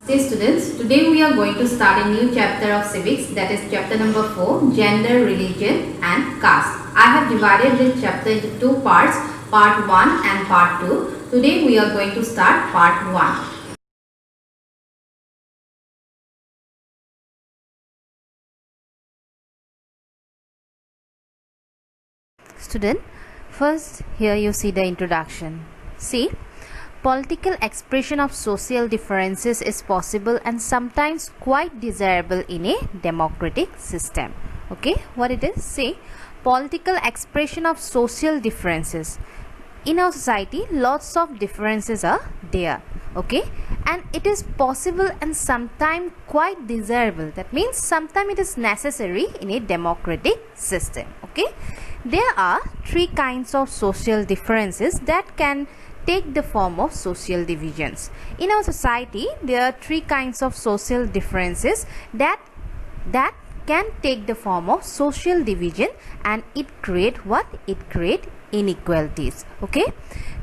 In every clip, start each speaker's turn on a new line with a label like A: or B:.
A: Hey students, today we are going to start a new chapter of Civics, that is chapter number 4, Gender, Religion and Caste. I have divided this chapter into two parts, part 1 and part 2. Today we are going to start part 1. Student, first here you see the introduction. See, political expression of social differences is possible and sometimes quite desirable in a democratic system. Okay, what it is? See, political expression of social differences. In our society, lots of differences are there. Okay, and it is possible and sometimes quite desirable. That means sometimes it is necessary in a democratic system. Okay, there are three kinds of social differences that can take the form of social divisions. In our society, there are three kinds of social differences that can take the form of social division, and it create what? It create inequalities. Okay,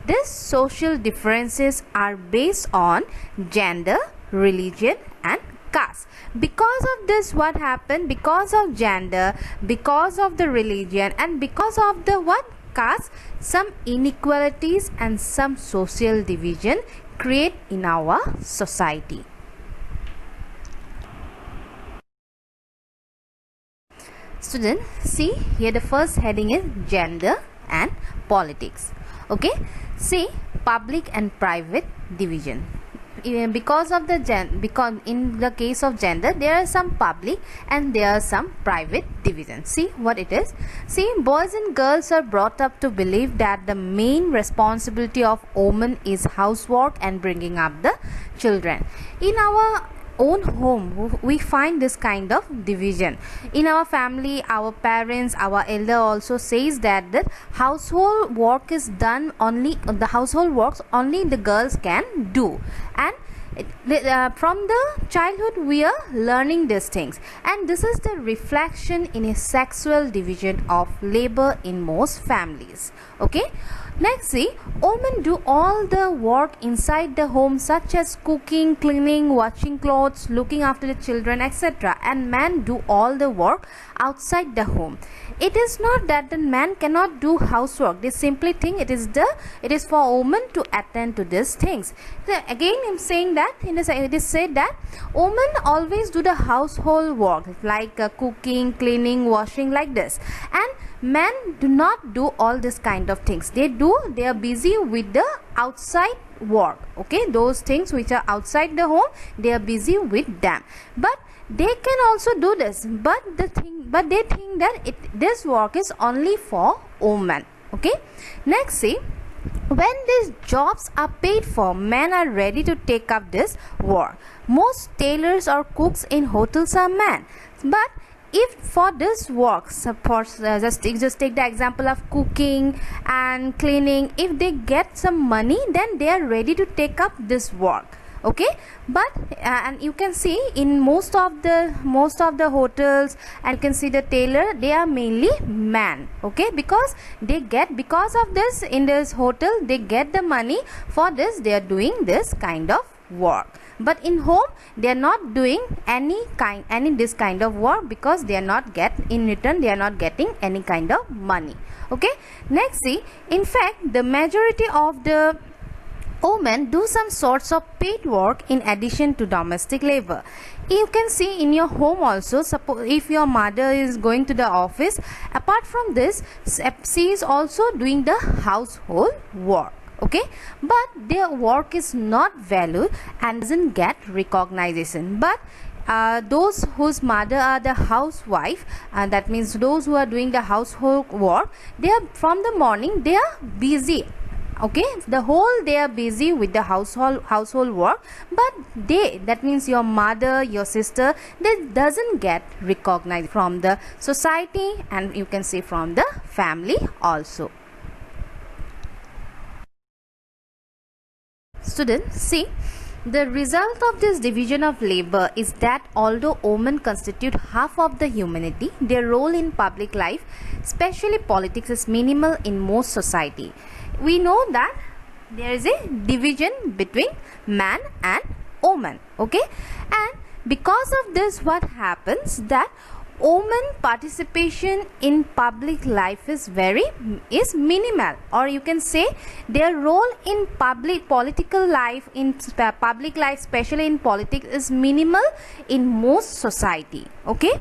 A: these social differences are based on gender, religion and caste. Because of this, what happened? Because of gender, because of the religion and because of the what? Caste, some inequalities and some social division create in our society. Student, see here the first heading is gender and politics. Okay, see, public and private division. Because of the because in the case of gender there are some public and there are some private divisions. See what it is. See, boys and girls are brought up to believe that the main responsibility of women is housework and bringing up the children. In our own home we find this kind of division. In our family, our parents, our elder also says that the household work is done only, the household works only the girls can do, and from the childhood we are learning these things, and this is the reflection in a sexual division of labor in most families. Okay, next, see, women do all the work inside the home such as cooking, cleaning, washing clothes, looking after the children, etc., and men do all the work outside the home. It is not that the man cannot do housework. They simply think it is for women to attend to these things. So again I am saying that it is said that women always do the household work like cooking, cleaning, washing, like this, and men do not do all this kind of things. They are busy with the outside work. Okay, those things which are outside the home, they are busy with them, but they can also do this, but they think that this work is only for women. Okay, next, see, when these jobs are paid for, men are ready to take up this work. Most tailors or cooks in hotels are men, but if for this work, suppose just take the example of cooking and cleaning, if they get some money, then they are ready to take up this work. Okay, but and you can see in most of the hotels, and you can see the tailor, they are mainly men. Okay, because of this, in this hotel they get the money for this, they are doing this kind of work, but in home they are not doing any this kind of work, because they are not in return they are not getting any kind of money. Okay, next, see, in fact the majority of the women do some sorts of paid work in addition to domestic labor. You can see in your home also, suppose if your mother is going to the office, apart from this she is also doing the household work. Okay, but their work is not valued and doesn't get recognition. But those whose mother are the housewife, that means those who are doing the household work, they are from the morning they are busy. Okay, the whole they are busy with the household work, but that means your mother, your sister, they doesn't get recognized from the society, and you can say from the family also. Students, see, the result of this division of labor is that although women constitute half of the humanity, their role in public life, especially politics, is minimal in most society. We know that there is a division between man and women. Okay, and because of this, what happens that women participation in public life is minimal, or you can say their role in political life, in public life, especially in politics, is minimal in most society. Okay,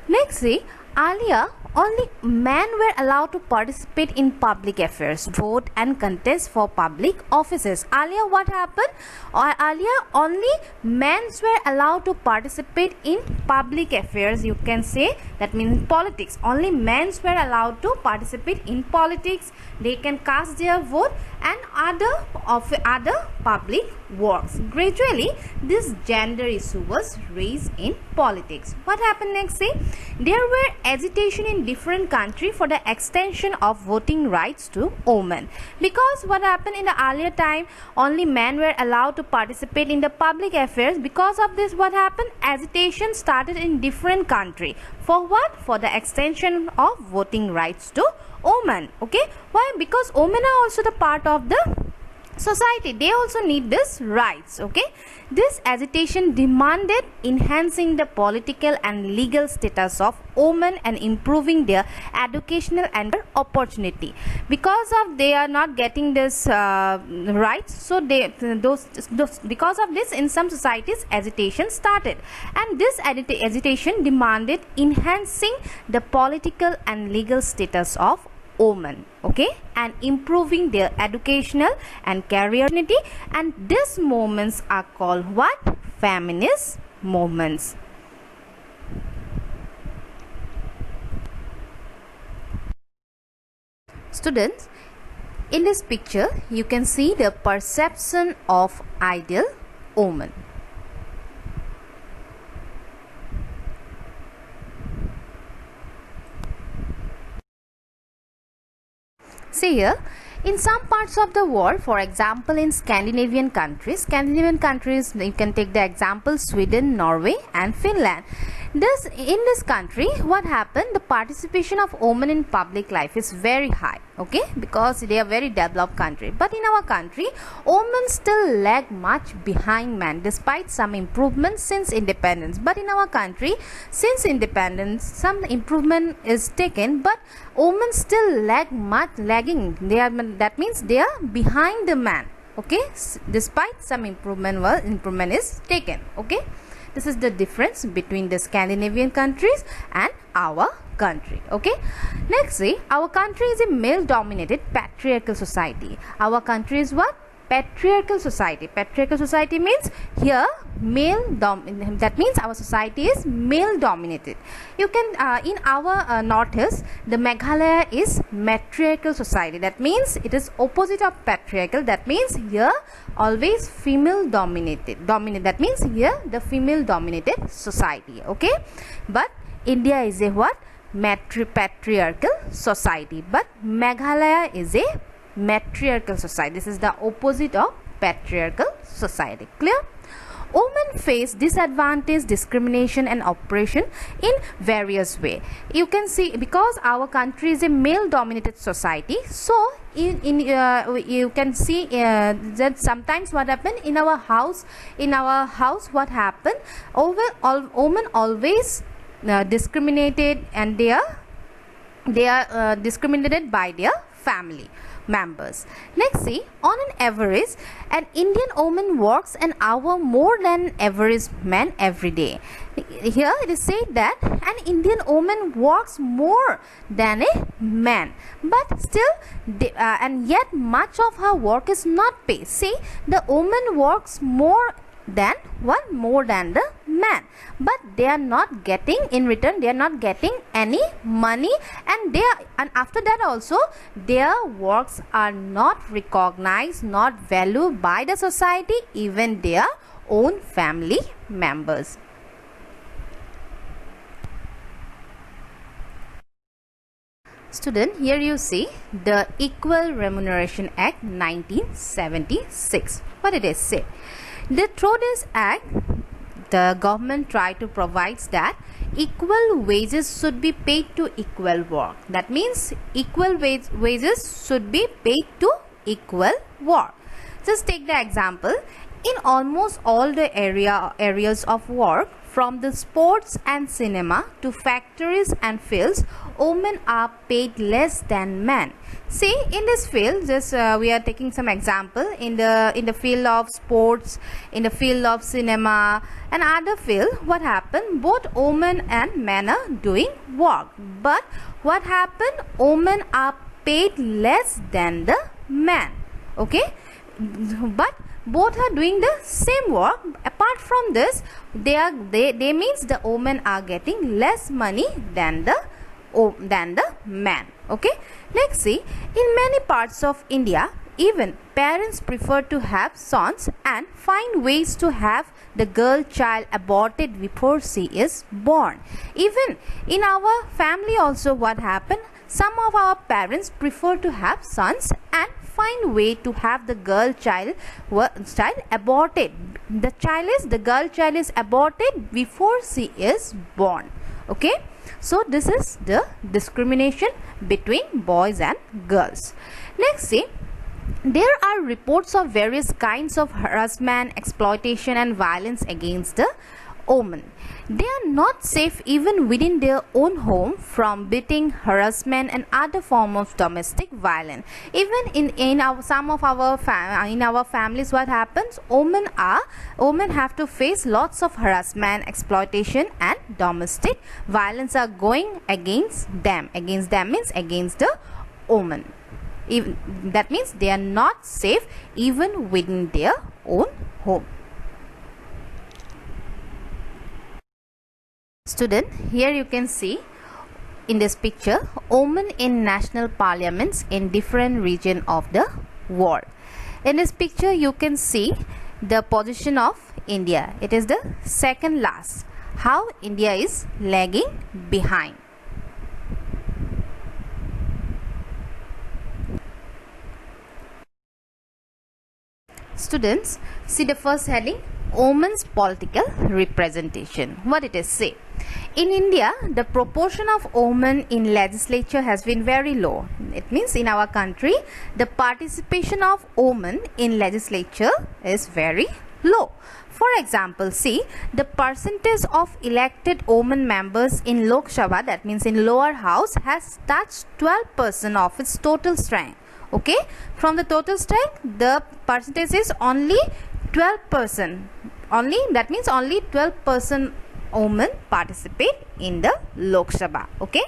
A: next see, earlier only men were allowed to participate in public affairs, vote and contest for public offices. Earlier what happened? Earlier only men were allowed to participate in public affairs, you can say, that means politics. Only men were allowed to participate in politics. They can cast their vote and other public works. Gradually this gender issue was raised in politics. What happened next? Say, there were agitation in different countries for the extension of voting rights to women. Because what happened in the earlier time, only men were allowed to participate in the public affairs. Because of this, what happened? Agitation started in different countries. For what? For the extension of voting rights to women. Okay, why? Because women are also the part of the society, they also need this rights. Okay, this agitation demanded enhancing the political and legal status of women and improving their educational and opportunity. Because of they are not getting this rights, so because of this, in some societies agitation started, and this agitation demanded enhancing the political and legal status of women. Okay, and improving their educational and career opportunity, and these movements are called what? Feminist movements. Students, in this picture you can see the perception of ideal woman. See here, in some parts of the world, for example in Scandinavian countries, you can take the example Sweden, Norway and Finland. In this country, what happened? The participation of women in public life is very high. Okay, because they are very developed country. But in our country, women still lag much behind men, despite some improvements since independence. But in our country, since independence, some improvement is taken, but women still lagging. That means they are behind the man. Okay, despite some improvement is taken. Okay, this is the difference between the Scandinavian countries and our country. Okay, next see, our country is a male dominated patriarchal society. Our country is what? Patriarchal society. Patriarchal society means here that means our society is male dominated. You can in our northeast, the Meghalaya is matriarchal society. That means it is opposite of patriarchal. That means here always female dominated. That means here the female dominated society. Okay, but India is a what? Patriarchal society, but Meghalaya is a matriarchal society. This is the opposite of patriarchal society. Clear? Women face disadvantage, discrimination and oppression in various ways. You can see, because our country is a male dominated society, so you can see that sometimes what happened in our house what happened, women always discriminated, and they are discriminated by their family members. Next see, on an average, an Indian woman works an hour more than average man every day. Here it is said that an Indian woman works more than a man, but still and yet much of her work is not paid. See, the woman works more than the man, but they are not getting in return, they are not getting any money, and after that also their works are not recognized, not valued by the society, even their own family members. Student, here you see the Equal Remuneration Act 1976. What did it say? Through this act, the government tried to provide that equal wages should be paid to equal work. That means equal wages should be paid to equal work. Just take the example. In almost all the areas of work, from the sports and cinema to factories and fields, women are paid less than men. See, in this field, just we are taking some example in the field of sports, in the field of cinema and other field. What happened? Both women and men are doing work, but what happened? Women are paid less than the men. Okay, but both are doing the same work. Apart from this, they means the women are getting less money than the man. Okay, let's see. In many parts of India, even parents prefer to have sons and find ways to have the girl child aborted before she is born. Even in our family also, what happened? Some of our parents prefer to have sons and find way to have the girl child aborted. The girl child is aborted before she is born. Okay, so this is the discrimination between boys and girls. Next, see, there are reports of various kinds of harassment, exploitation and violence against the women. They are not safe even within their own home from beating, harassment and other form of domestic violence. Even in our families, what happens? Women have to face lots of harassment, exploitation and domestic violence are going against them. Against them means against the woman. Even that means they are not safe even within their own home. Student, here you can see in this picture women in national parliaments in different regions of the world. In this picture you can see the position of India. It is the second last. How India is lagging behind. Students, see the first heading, women's political representation. What it is say? In India, the proportion of women in legislature has been very low. It means in our country, the participation of women in legislature is very low. For example, see, the percentage of elected women members in Lok Sabha, that means in lower house, has touched 12% of its total strength. Okay, from the total strength, the percentage is only 12%. That means only 12% women participate in the Lok Sabha. Okay,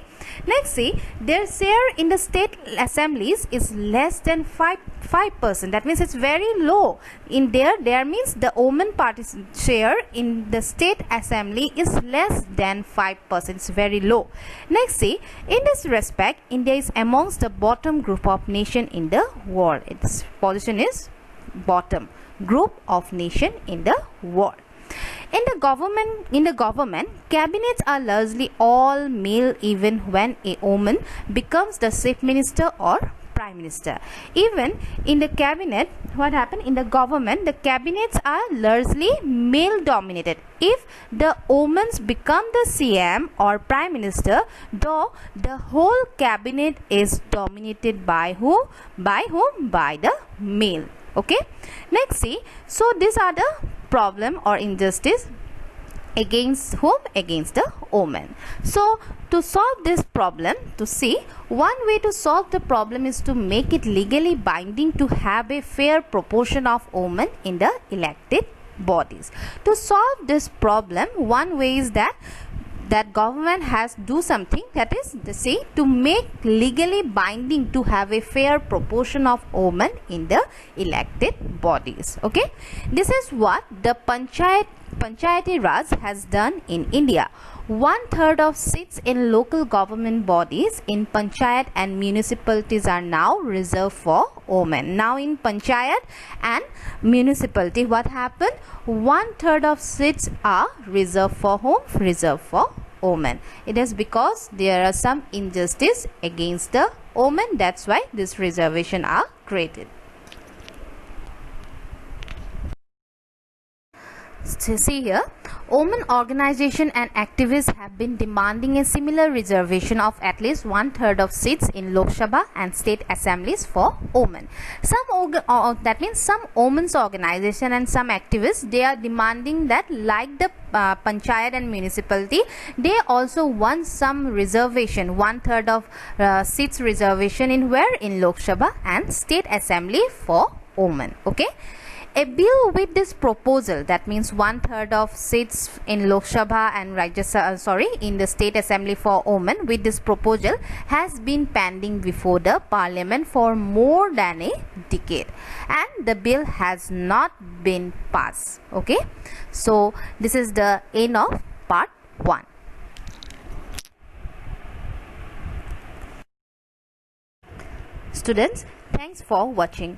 A: next, see, their share in the state assemblies is less than 5%. That means it's very low. In there means the women share in the state assembly is less than 5%. It's very low. Next, see, in this respect, India is amongst the bottom group of nation in the world. Its position is bottom group of nation in the world. In the government, cabinets are largely all male even when a woman becomes the chief minister or prime minister. Even in the cabinet, what happened? In the government, the cabinets are largely male dominated. If the women become the CM or prime minister, though the whole cabinet is dominated by who? By whom? By the male. Okay, next, see, so these are the problem or injustice against whom? Against the woman. So to solve this problem, to see, one way to solve the problem is to make it legally binding to have a fair proportion of women in the elected bodies. To solve this problem, one way is that government has do something, that is to make legally binding to have a fair proportion of women in the elected bodies. Okay, this is what the Panchayati Raj has done in India. 1/3 of seats in local government bodies in panchayat and municipalities are now reserved for women. Now in panchayat and municipality, what happened? 1/3 of seats are reserved for whom? Reserved for women. It is because there are some injustice against the women. That's why this reservation are created. See here, women organization and activists have been demanding a similar reservation of at least 1/3 of seats in Lok Sabha and state assemblies for women. That means some women's organization and some activists, they are demanding that, like the panchayat and municipality, they also want some reservation, 1/3 of seats reservation in where? In Lok Sabha and state assembly for women. Okay. A bill with this proposal, that means 1/3 of seats in Lok Sabha and in the state assembly for women, with this proposal has been pending before the parliament for more than a decade, and the bill has not been passed. Okay, so this is the end of part 1. Students, thanks for watching.